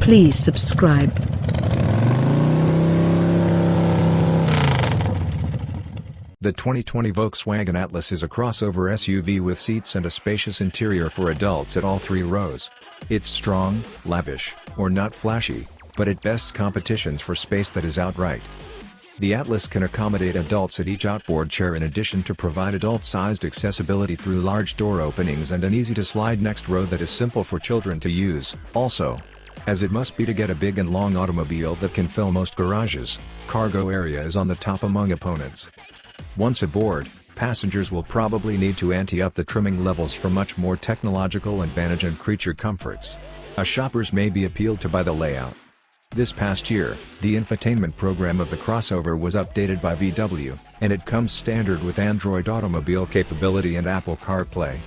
Please subscribe. The 2020 Volkswagen Atlas is a crossover SUV with seats and a spacious interior for adults at all three rows. It's strong, lavish, or not flashy, but it bests competitions for space that is outright. The Atlas can accommodate adults at each outboard chair in addition to provide adult-sized accessibility through large door openings and an easy-to-slide next row that is simple for children to use. Also, as it must be to get a big and long automobile that can fill most garages, cargo area is on the top among opponents. Once aboard, passengers will probably need to ante up the trimming levels for much more technological advantage and creature comforts. Shoppers may be appealed to by the layout. This past year, the infotainment program of the crossover was updated by VW, and it comes standard with Android automobile capability and Apple CarPlay.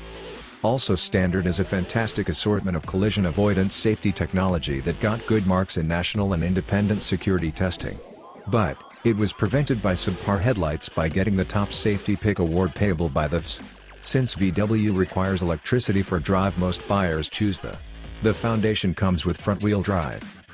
Also standard is a fantastic assortment of collision avoidance safety technology that got good marks in national and independent security testing. But it was prevented by subpar headlights by getting the top safety pick award payable by the FS. Since VW requires electricity for drive, most buyers choose the foundation comes with front-wheel drive.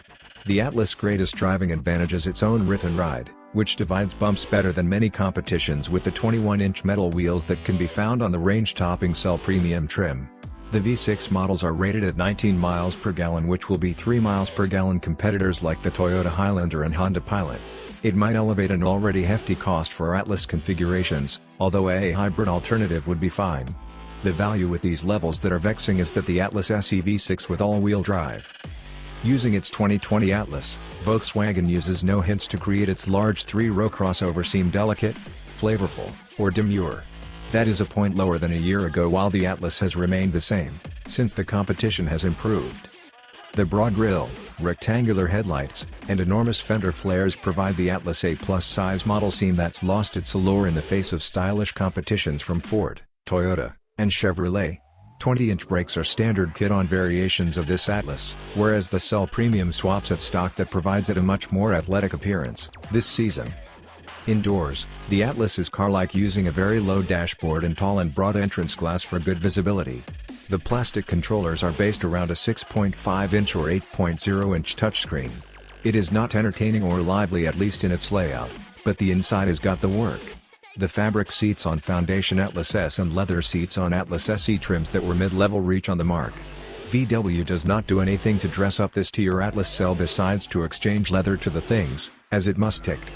The Atlas' greatest driving advantage is its own writ and ride, which divides bumps better than many competitions with the 21-inch metal wheels that can be found on the range-topping Cell Premium trim. The V6 models are rated at 19 miles per gallon, which will be 3 miles per gallon competitors like the Toyota Highlander and Honda Pilot. It might elevate an already hefty cost for Atlas configurations, although a hybrid alternative would be fine. The value with these levels that are vexing is that the Atlas SE V6 with all-wheel drive. Using its 2020 Atlas, Volkswagen uses no hints to create its large three-row crossover seem delicate, flavorful, or demure. That is a point lower than a year ago, while the Atlas has remained the same, since the competition has improved. The broad grille, rectangular headlights, and enormous fender flares provide the Atlas a plus-size model seem that's lost its allure in the face of stylish competitions from Ford, Toyota, and Chevrolet. 20-inch brakes are standard kit on variations of this Atlas, whereas the Cell Premium swaps at stock that provides it a much more athletic appearance this season. Indoors, the Atlas is car-like, using a very low dashboard and tall and broad entrance glass for good visibility. The plastic controllers are based around a 6.5-inch or 8.0-inch touchscreen. It is not entertaining or lively, at least in its layout, but the inside has got the work. The fabric seats on Foundation Atlas S and leather seats on Atlas SE trims that were mid-level reach on the mark. VW does not do anything to dress up this tier Atlas cell besides to exchange leather to the things, as it must ticked.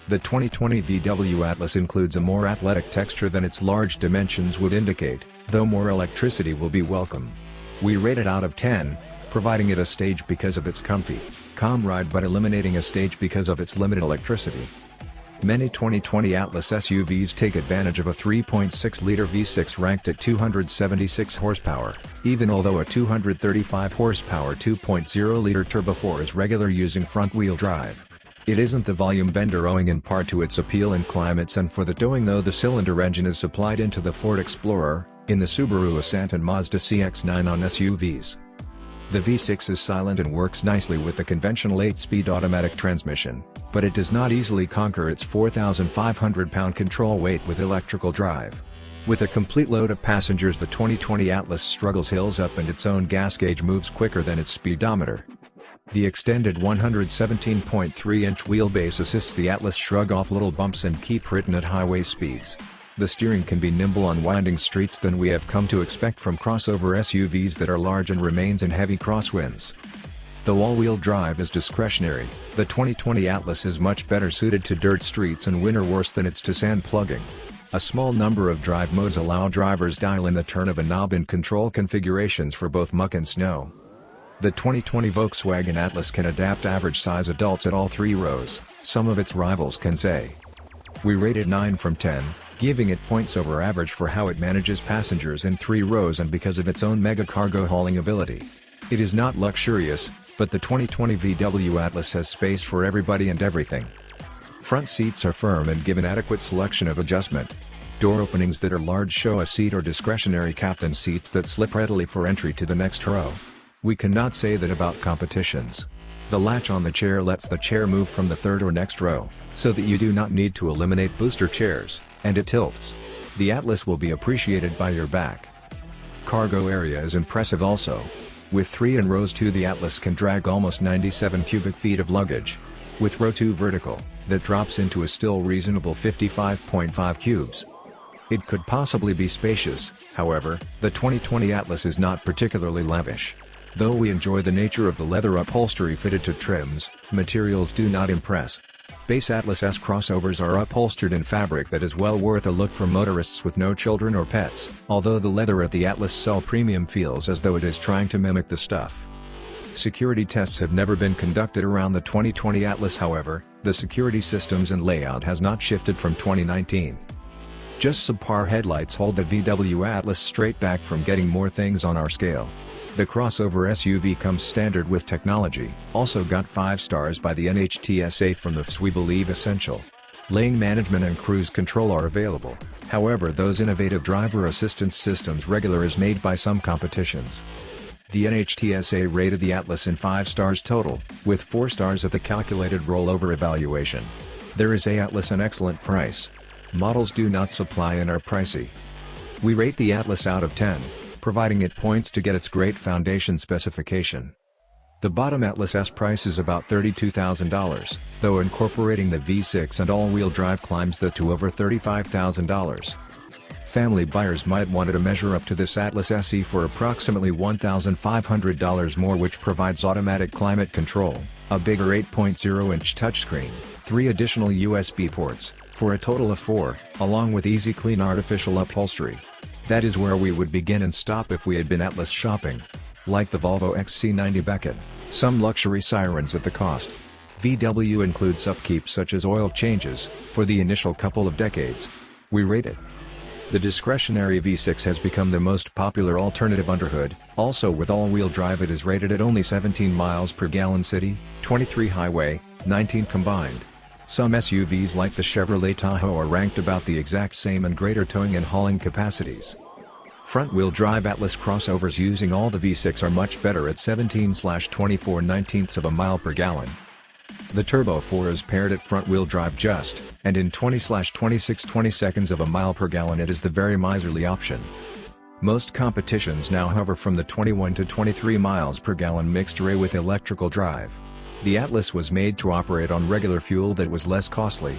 The 2020 VW Atlas includes a more athletic texture than its large dimensions would indicate, though more electricity will be welcome. We rate it out of 10, providing it a stage because of its comfy, calm ride but eliminating a stage because of its limited electricity. Many 2020 Atlas SUVs take advantage of a 3.6-liter V6 ranked at 276 horsepower, even although a 235 horsepower 2.0-liter Turbo 4 is regular using front-wheel drive. It isn't the volume bender, owing in part to its appeal in climates and for the towing, though the cylinder engine is supplied into the Ford Explorer, in the Subaru Ascent and Mazda CX-9 on SUVs. The V6 is silent and works nicely with the conventional 8-speed automatic transmission, but it does not easily conquer its 4,500-pound control weight with electrical drive. With a complete load of passengers, the 2020 Atlas struggles hills up and its own gas gauge moves quicker than its speedometer. The extended 117.3-inch wheelbase assists the Atlas shrug off little bumps and keep written at highway speeds. The steering can be nimble on winding streets than we have come to expect from crossover SUVs that are large and remains in heavy crosswinds. Though all-wheel drive is discretionary, the 2020 Atlas is much better suited to dirt streets and winter worse than it's to sand plugging. A small number of drive modes allow drivers dial in the turn of a knob in control configurations for both muck and snow. The 2020 Volkswagen Atlas can adapt average-size adults at all three rows, some of its rivals can say. We rated 9 from 10, giving it points over average for how it manages passengers in 3 rows and because of its own mega cargo hauling ability. It is not luxurious, but the 2020 VW Atlas has space for everybody and everything. Front seats are firm and give an adequate selection of adjustment. Door openings that are large show a seat or discretionary captain seats that slip readily for entry to the next row. We cannot say that about competitions. The latch on the chair lets the chair move from the third or next row, so that you do not need to eliminate booster chairs, and it tilts. The Atlas will be appreciated by your back. Cargo area is impressive also. With 3 in rows 2, the Atlas can drag almost 97 cubic feet of luggage. With row 2 vertical, that drops into a still reasonable 55.5 cubes. It could possibly be spacious. However, the 2020 Atlas is not particularly lavish. Though we enjoy the nature of the leather upholstery fitted to trims, materials do not impress. Base Atlas S crossovers are upholstered in fabric that is well worth a look for motorists with no children or pets, although the leather at the Atlas Cell Premium feels as though it is trying to mimic the stuff. Security tests have never been conducted around the 2020 Atlas. However, the security systems and layout has not shifted from 2019. Just subpar headlights hold the VW Atlas straight back from getting more things on our scale. The crossover SUV comes standard with technology, also got 5 stars by the NHTSA from the FS. We believe essential lane management and cruise control are available. However, those innovative driver assistance systems regular is made by some competitions. The NHTSA rated the Atlas in 5 stars total, with 4 stars at the calculated rollover evaluation. There is a Atlas an excellent price. Models do not supply and are pricey. We rate the Atlas out of 10. Providing it points to get its great foundation specification. The bottom Atlas S price is about $32,000, though incorporating the V6 and all-wheel drive climbs that to over $35,000. Family buyers might want to measure up to this Atlas SE for approximately $1,500 more, which provides automatic climate control, a bigger 8.0-inch touchscreen, 3 additional USB ports, for a total of 4, along with easy clean artificial upholstery. That is where we would begin and stop if we had been Atlas shopping. Like the Volvo XC90 Beacon, some luxury sirens at the cost. VW includes upkeep such as oil changes, for the initial couple of decades. We rate it. The discretionary V6 has become the most popular alternative underhood, also with all-wheel drive it is rated at only 17 miles per gallon city, 23 highway, 19 combined. Some SUVs like the Chevrolet Tahoe are ranked about the exact same and greater towing and hauling capacities. Front-wheel drive Atlas crossovers using all the V6 are much better at 17/24/19 of a mile per gallon. The Turbo 4 is paired at front-wheel drive just, and in 20/26/20 of a mile per gallon it is the very miserly option. Most competitions now hover from the 21 to 23 miles per gallon mixed array with electrical drive. The Atlas was made to operate on regular fuel that was less costly,